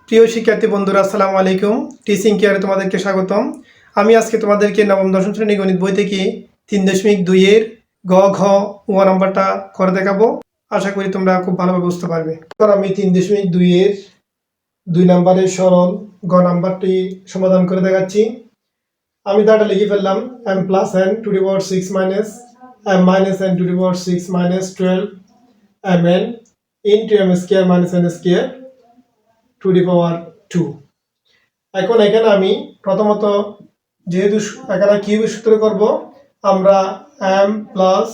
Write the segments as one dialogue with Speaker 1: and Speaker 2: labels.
Speaker 1: প্রিয় শিক্ষার্থী বন্ধুরা, আসসালামু আলাইকুম। টিচিং কেয়ারে তোমাদেরকে স্বাগতম। আমি আজকে তোমাদেরকে নবম দশম শ্রেণী গণিত বই থেকে 3.2 এর গ ঘ ও নাম্বারটা করে দেখাবো। আশা করি তোমরা খুব ভালোভাবে বুঝতে পারবে। এবার আমি 3.2 এর 2 নাম্বারের সরল গ নাম্বারটি সমাধান করে দেখাচ্ছি। আমি দাঁড়া লিখে ফেললাম m plus n to the power 6 minus m minus n to the power 6 minus 12 mn into m square minus n square to the power 2। এখন এখানে আমি প্রথমত যেহেতু এখানে কিউবের সূত্র করব, আমরা m প্লাস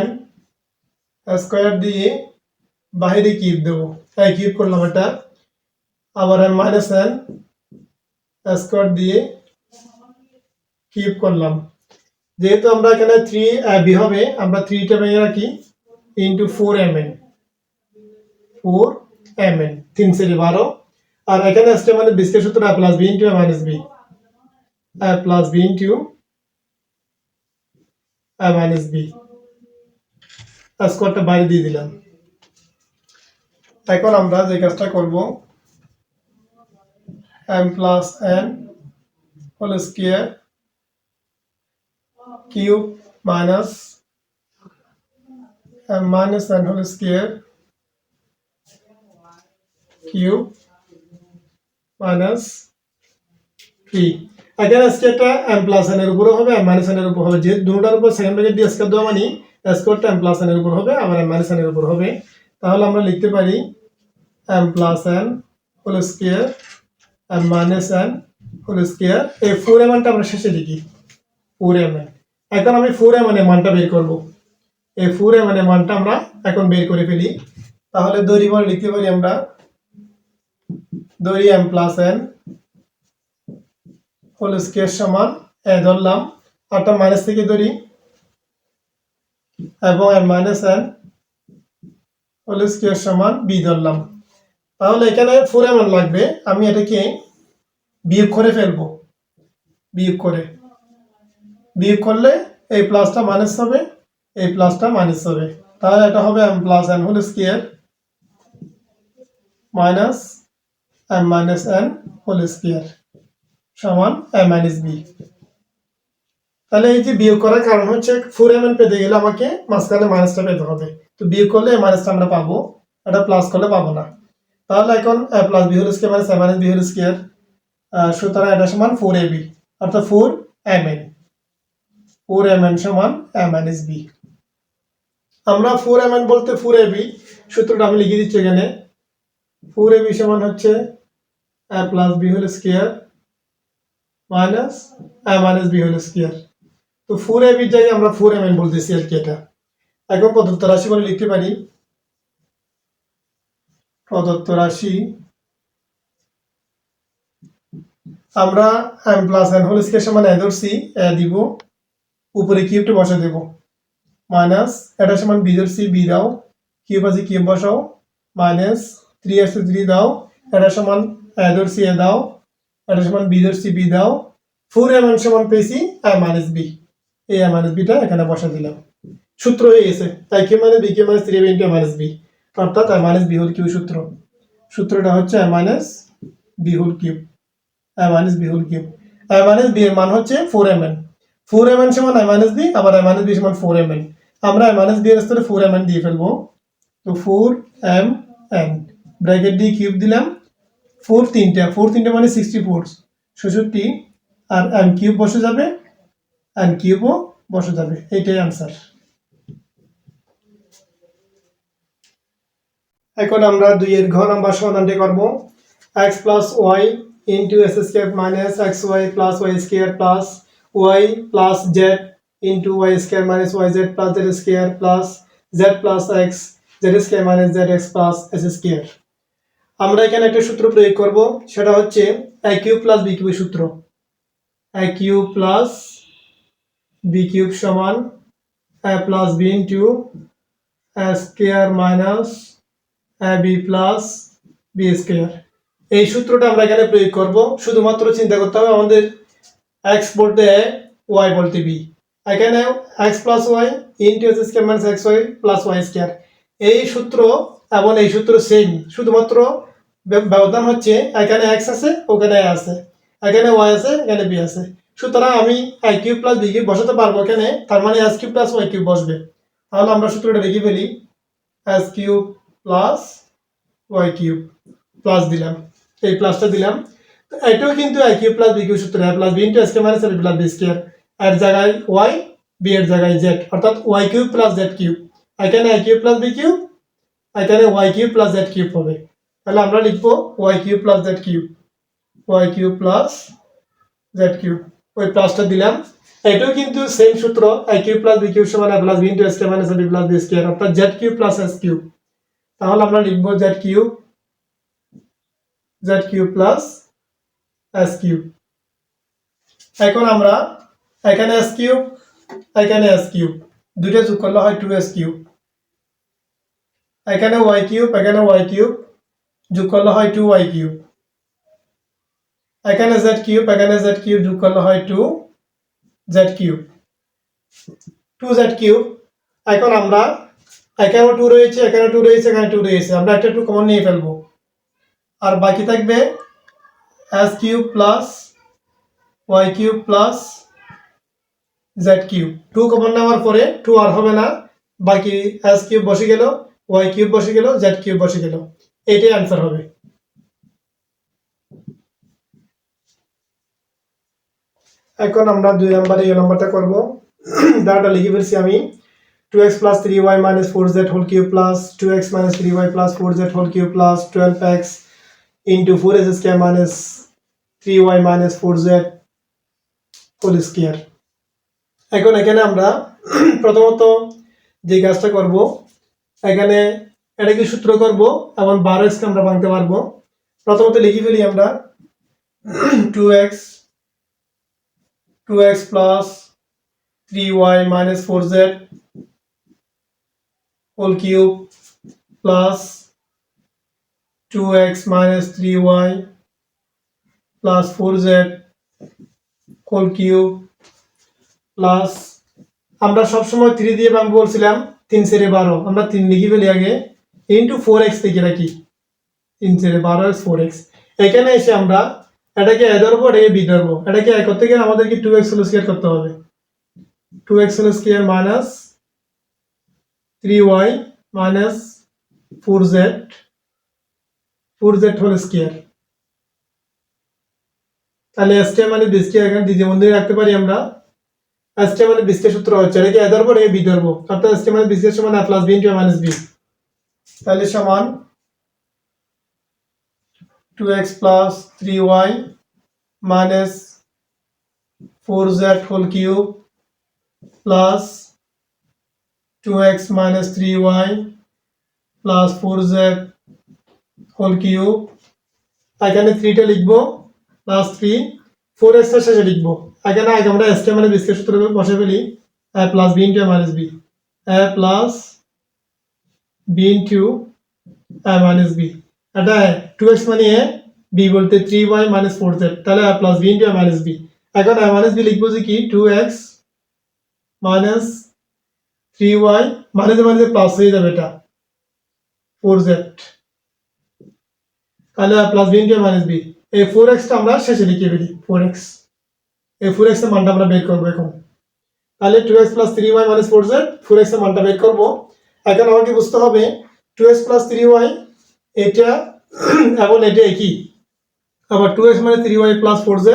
Speaker 1: n স্কয়ার দিয়ে বাইরে কিউব দেবো। তাই কিউব করলাম এটা। আবার m মাইনাস n স্কয়ার দিয়ে কিউব করলাম। যেহেতু আমরা এখানে 3 বি হবে, আমরা 3টা ভেঙে রাখি ইন্টু 4mn 3 से 12। আর এখানে আসছে মানে বিস্কের সূত্র a plus b into a minus b, a plus b into a minus b, স্কয়ারটা বাইরে দিয়ে দিলাম। এখন আমরা যে কাজটা করব, m plus n whole square cube minus m minus n whole square cube minus 3। এখানে স্কয়ারটা m প্লাস n এর উপরে হবে, m মাইনাস n এর উপর হবে। যে দুটোটার উপর সেকেন্ড ব্র্যাকেট দিয়ে স্কয়ার দেওয়া মানে স্কয়ারটা m প্লাস n এর উপর হবে, আবার m মাইনাস n এর উপর হবে। তাহলে আমরা লিখতে পারি m plus n whole square m minus n whole square. এই 4m টা আমরা শেষে লিখি 4m। এখন আমি 4m এর মানটা বের করব। এই 4m এর মানটা আমরা এখন বের করে ফেলি। তাহলে দড়ি মান লিখতে পারি আমরা দড়ি m plus n whole square সমান ধরলাম 8টা মাইনাস থেকে ধরি এবং m minus n whole square সমান b ধরলাম। তাহলে এখানে 4m লাগবে, আমি এটাকে বিয়োগ করে ফেলবো। বিয়োগ করলে এই প্লাসটা মাইনাস হবে, এই প্লাসটা মাইনাস হবে। তাহলে এটা হবে m plus n whole square minus m minus n whole square সমান a মাইনাস b। তাহলে এই যে বিয়োগ করার কারণ হচ্ছে 4m পেতে গেলে আমাকে মাঝখানে মাইনাসটা পেতে হবে। তো বিয়োগ করলে এই মাইনাসটা আমরা পাবো, এটা প্লাস করলে পাবো না। তাহলে এখন a plus b whole square minus a minus b whole square, সুতরাং এটা সমান 4ab অর্থাৎ 4mn সমান a মাইনাস b। আমরা 4mn বলতে 4ab সূত্রটা আমি লিখে দিচ্ছি এখানে। 4ab সমান হচ্ছে a plus b whole square minus a minus b whole square. তো 4ab এর জায়গায় আমরা 4mn বলতেছি আর কি। এটা এখন প্রদত্ত রাশি বলে লিখতে পারি প্রদত্ত রাশি আমরা m plus n whole square সমান a ধরছি, a দিব, উপরে কিউবটা বসা দেব, মাইনাস এটা সমান b ধরছি, b দাও, কিউব আছে কিউব বসাও, মাইনাস 3 আছে 3 দাও, এটা সমান a ধরছি a দাও, এটা সমান b ধরছি b দাও, 4mn সমান পেয়েছি a মাইনাস b। এই a মাইনাস bটা এখানে বসা দিলাম, সূত্র হয়ে গেছে। তাই q মানে b q minus 3ab into a minus b, অর্থাৎ a minus b whole cube সূত্রটা হচ্ছে a minus b whole cube, a minus b whole cube. a minus b এর মান হচ্ছে 4mn, 4mn সমান a মাইনাস b, আবার a minus b সমান 4mn। আমরা a মাইনাস b এর স্থলে 4mn দিয়ে ফেলবো। তো 4mn ব্র্যাকেট দিয়ে কিউব দিলাম, 4 3টা মানে 64 66, আর m কিউব বসে যাবে, n কিউবও বসে যাবে। এইটাই आंसर। এখন আমরা 2 এর ঘ নাম্বার সমাধানটি করব। x plus y into s square minus xy plus y square plus y plus z into y square minus yz plus z square plus z plus x z square minus zx plus s square। আমরা এখানে একটা সূত্র প্রয়োগ করব, সেটা হচ্ছে a cube plus b কিউবের সূত্র। a cube plus b cube সমান a plus b into a square minus ab plus b square. এই সূত্রটা আমরা এখানে প্রয়োগ করব। শুধুমাত্র চিন্তা করতে হবে আমাদের x বলতে a, y বলতে b। এখানে x plus y into s square minus xy plus y square, এই সূত্র এবং এই সূত্র সেম, শুধুমাত্র ব্যবধান হচ্ছে এখানে x আছে, ওখানে a আছে, এখানে y আছে, এখানে b আছে। সুতরাং আমি i cube plus b cube বসাতে পারবো এখানে, তার মানে s cube plus y cube বসবে। তাহলে আমরা সূত্রটা লিখে ফেলি, s cube plus y cube plus দিলাম, এই প্লাসটা দিলাম। এটাও কিন্তু i cube plus b cube সূত্র, a plus b into s cube minus a plus b square, এর জায়গায় y, b এর জায়গায় z, অর্থাৎ y cube plus z cube. এখানে i cube plus b cube, এখানে y cube plus z cube হবে। তাহলে আমরা লিখবো y cube plus z cube, y cube plus z cube, ওই প্লাসটা দিলাম। এটাও কিন্তু সেম সূত্র, i cube plus b cube সমান a plus b into s cube minus b plus b square, অর্থাৎ z cube plus s cube. তাহলে আমরা লিখবো z cube plus s cube. এখন আমরা এখানে s কিউব, এখানে s কিউব, দুইটা যোগ করলে হয় 2s কিউব। এখানে y কিউব, এখানে y কিউব, যোগ করলে হয় 2y কিউব। এখানে z কিউব, এখানে z কিউব, যোগ করলে হয় 2z কিউব, 2z কিউব। এখন আমরা এখানেও 2 রয়েছে, এখানে 2 রয়েছে, এখানে 2 রয়েছে, আমরা একটা 2 কমন নিয়ে ফেলবো, আর বাকি থাকবে s cube plus y cube plus z cube. 2 common নেওয়ার পরে 2 আর হবে না, বাকি s কিউব বসে গেল, y কিউব বসে গেল, z কিউব বসে গেল, এটাই आंसर হবে। এখন আমরা 2 নম্বরে এই নাম্বারটা করব, দাঁড়াটা লিখে ফেলছি আমি, 2x plus 3y minus 4z whole cube plus 2x minus 3y plus 4z whole cube plus 12x into 4z square minus 3y minus 4z whole square। এখন এখানে আমরা প্রথমত যে কাজটা করব, এখানে এটাকে সূত্র করব এবং 12x কে আমরা ভাঙতে পারবো। প্রথমত লিখে ফেলি আমরা 2x plus 3y minus 4z whole cube plus 2x minus 3y plus 4z whole cube plus, আমরা সব সময় 3 দিয়ে ভাঙবো বলছিলাম, 3 × 12, আমরা 3 লিখে ফেলি আগে, ইনটু 4x লিখে রাখি, 3 × 12 4x। এখানে এসে আমরা এটাকে a ধরবো, এটাকে b ধরবো, এটাকে a করতে গেলে আমাদেরকে 2x হোল স্কয়ার করতে হবে, 2x whole square minus 3y minus 4z whole square. তাহলে s কে মানে b স্কয়ার এখানে দ্বিতীয় বন্ধনী রাখতে পারি আমরা, s কে মানে b স্কয়ার সূত্র হচ্ছে, এটাকে a ধরবো, এটাকে b ধরবো, অর্থাৎ s কে মানে b স্কয়ার সমান a plus b into a minus b। তাহলে সমান 2x plus 3y minus 4z whole cube plus 2x minus 3y plus 4z whole cube। এখানে 3টা লিখবো প্লাস 3, 4x এর শেষে লিখবো। এখানে আগে আমরা s কে মানে b স্কয়ার সূত্র বসে ফেলি, a plus b into a minus b, a plus b into a minus b। এটা 2x মানে a, b বলতে 3y minus 4z, তাহলে a plus b into a minus b। এখন a minus b লিখবো যে কি 2x minus 3y, মানে plus হয়ে যাবে এটা 4z, তাহলে a plus b into a minus b। এই 4x টা আমরা শেষে লিখে ফেলি, 4x, এই 4x এর মানটা আমরা বের করব এখন। তাহলে 2x plus 3y minus 4z, 4x এর মানটা বের করব। এখন আমাকে বুঝতে হবে 2x plus 3y এটা এবং এটা একই, আবার 2x minus 3y plus 4z,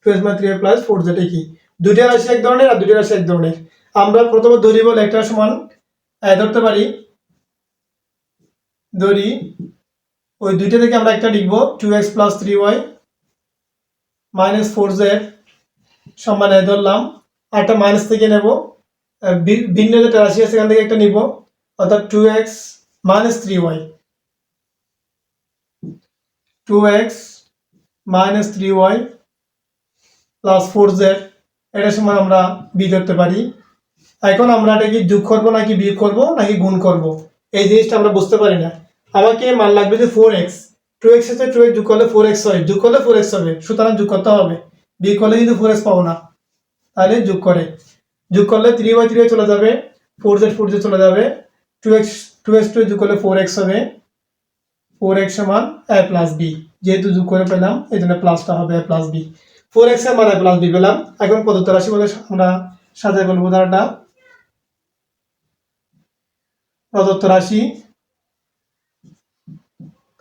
Speaker 1: 2x minus 3y plus 4z একই, দুইটা রাশি এক ধরনের আর দুইটা রাশি এক ধরনের। আমরা প্রথমে ধরি বল একটা সমান ধরতে পারি, ধরি ওই দুইটা থেকে আমরা একটা লিখব 2x plus 3y minus 4z সমান ধরলাম, আর একটা মাইনাস থেকে নেব, ভিন্ন যেটা রাশি আছে সেখান থেকে একটা নিব, অর্থাৎ 2x minus 3y, 2x minus 3y plus 4z এটা সমান আমরা b ধরতে পারি। এখন আমরা এটা কি যোগ করব নাকি বিয়োগ করব নাকি গুণ করব, এই জিনিসটা আমরা বুঝতে পারি না। আমাকে মান লাগবে যে 4x, 2x এর 2x যোগ করলে 4x হয়, যোগ করলে 4x হবে, সুতরাং যোগ করতে হবে, বিয়োগ করলে কিন্তু 4x পাবো না, তাহলে যোগ করলে 3y 3y চলে যাবে, 4z চলে যাবে, 2x 2x2 যোগ করলে 4x হবে, 4x সমান a প্লাস b, যেহেতু যোগ করে পেলাম এই জন্য প্লাসটা হবে a প্লাস b। 4x এর মান a প্লাস b পেলাম। এখন প্রদত্ত রাশি বলে আমরা সাজাই বলবো ধারাটা। প্রদত্ত রাশি,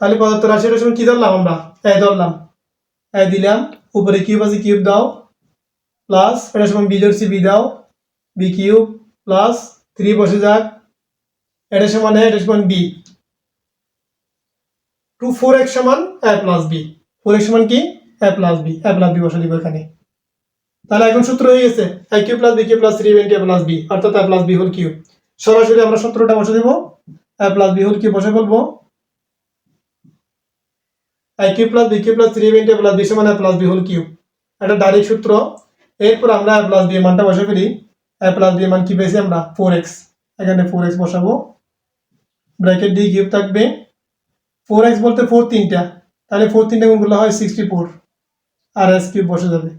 Speaker 1: তাহলে প্রদত্ত রাশির সময় কি ধরলাম আমরা, a ধরলাম, a দিলাম, উপরে কিউব আছে কিউব দাও, প্লাস এটার সমান b ধরছি b দাও, b কিউব প্লাস 3 বসে যাক, এটার সমান a, এটার সমান b, 4x সমান a প্লাস b, 4x সমান কি a plus b, a plus b বসে দিব এখানে। তাহলে এখন সূত্র হয়ে গেছে a cube plus b cube plus 3 a plus b, অর্থাৎ a plus b whole cube. সরাসরি আমরা সূত্রটা বসে দেব, a plus b whole cube বসে বলবো a cube plus b cube plus 3 a plus b সমান a plus b whole cube, এটা ডাইরেক্ট সূত্র। এরপর আমরা a প্লাস b এর মানটা বসে ফেলি। a প্লাস b এর মান কি পেয়েছি আমরা 4x, এখানে 4x বসাবো, ব্র্যাকেট দিয়ে কিউব থাকবে, 4x বলতে 4 তিনটা, তাহলে 4 তিনটা গুণ করলে হয় 64, আর s কিউব বসে যাবে,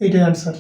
Speaker 1: এটাই आंसर।